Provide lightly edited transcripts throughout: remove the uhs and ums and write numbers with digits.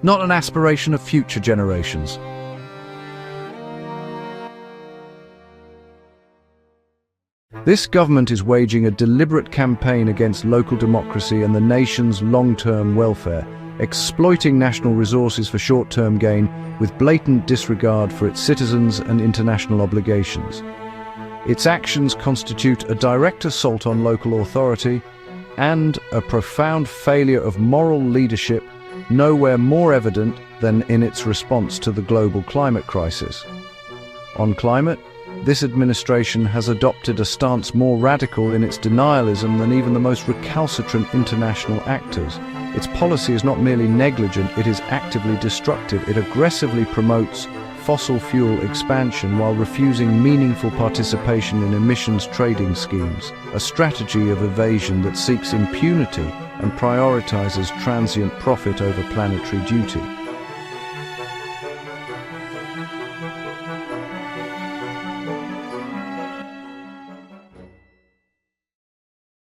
not an aspiration of future generations. This government is waging a deliberate campaign against local democracy and the nation's long-term welfare, exploiting national resources for short-term gain with blatant disregard for its citizens and international obligations. Its actions constitute a direct assault on local authority and a profound failure of moral leadership, nowhere more evident than in its response to the global climate crisis. On climate, this administration has adopted a stance more radical in its denialism than even the most recalcitrant international actors. Its policy is not merely negligent, it is actively destructive. It aggressively promotes fossil fuel expansion while refusing meaningful participation in emissions trading schemes, a strategy of evasion that seeks impunity and prioritizes transient profit over planetary duty.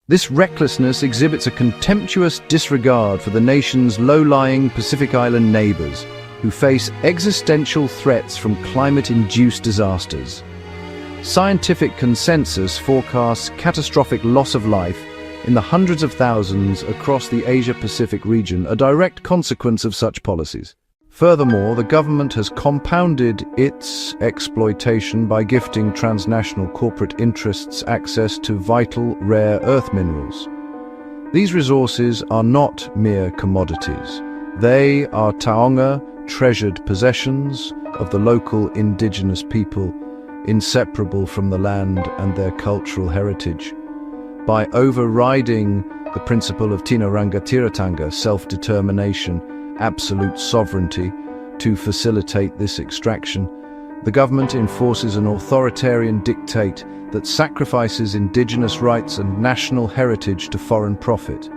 This recklessness exhibits a contemptuous disregard for the nation's low-lying Pacific Island neighbours, who face existential threats from climate-induced disasters. Scientific consensus forecasts catastrophic loss of life in the hundreds of thousands across the Asia-Pacific region, a direct consequence of such policies. Furthermore, the government has compounded its exploitation by gifting transnational corporate interests access to vital rare earth minerals. These resources are not mere commodities. They are Taonga, treasured possessions of the local indigenous people, inseparable from the land and their cultural heritage. By overriding the principle of Tino Rangatiratanga, self-determination, absolute sovereignty, to facilitate this extraction, the government enforces an authoritarian dictate that sacrifices indigenous rights and national heritage to foreign profit.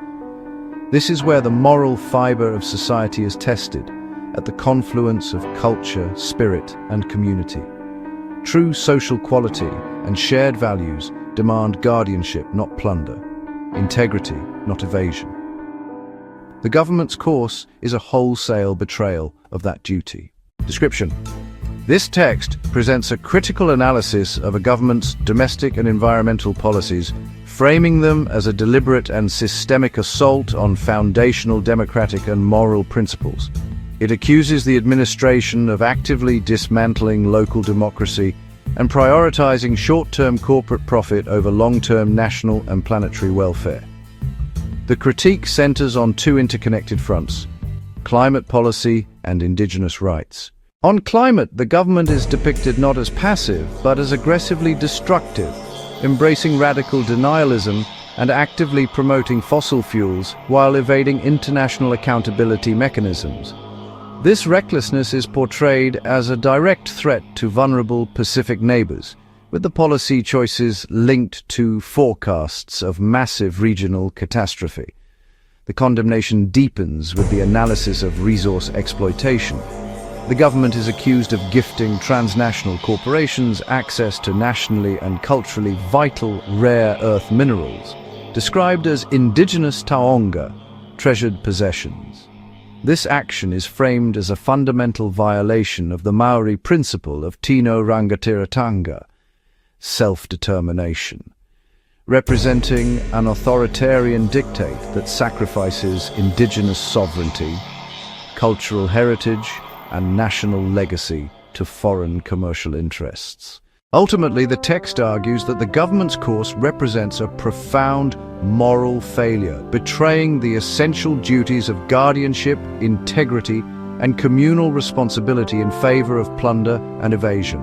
This is where the moral fibre of society is tested, at the confluence of culture, spirit, and community. True social quality and shared values demand guardianship, not plunder, integrity, not evasion. The government's course is a wholesale betrayal of that duty. Description: this text presents a critical analysis of a government's domestic and environmental policies, framing them as a deliberate and systemic assault on foundational democratic and moral principles. It accuses the administration of actively dismantling local democracy and prioritizing short-term corporate profit over long-term national and planetary welfare. The critique centers on two interconnected fronts: climate policy and indigenous rights. On climate, the government is depicted not as passive, but as aggressively destructive, embracing radical denialism and actively promoting fossil fuels while evading international accountability mechanisms. This recklessness is portrayed as a direct threat to vulnerable Pacific neighbours, with the policy choices linked to forecasts of massive regional catastrophe. The condemnation deepens with the analysis of resource exploitation. The government is accused of gifting transnational corporations access to nationally and culturally vital rare earth minerals, described as indigenous Taonga, treasured possessions. This action is framed as a fundamental violation of the Maori principle of Tino Rangatiratanga, self-determination, representing an authoritarian dictate that sacrifices indigenous sovereignty, cultural heritage, and national legacy to foreign commercial interests. Ultimately, the text argues that the government's course represents a profound moral failure, betraying the essential duties of guardianship, integrity, and communal responsibility in favor of plunder and evasion.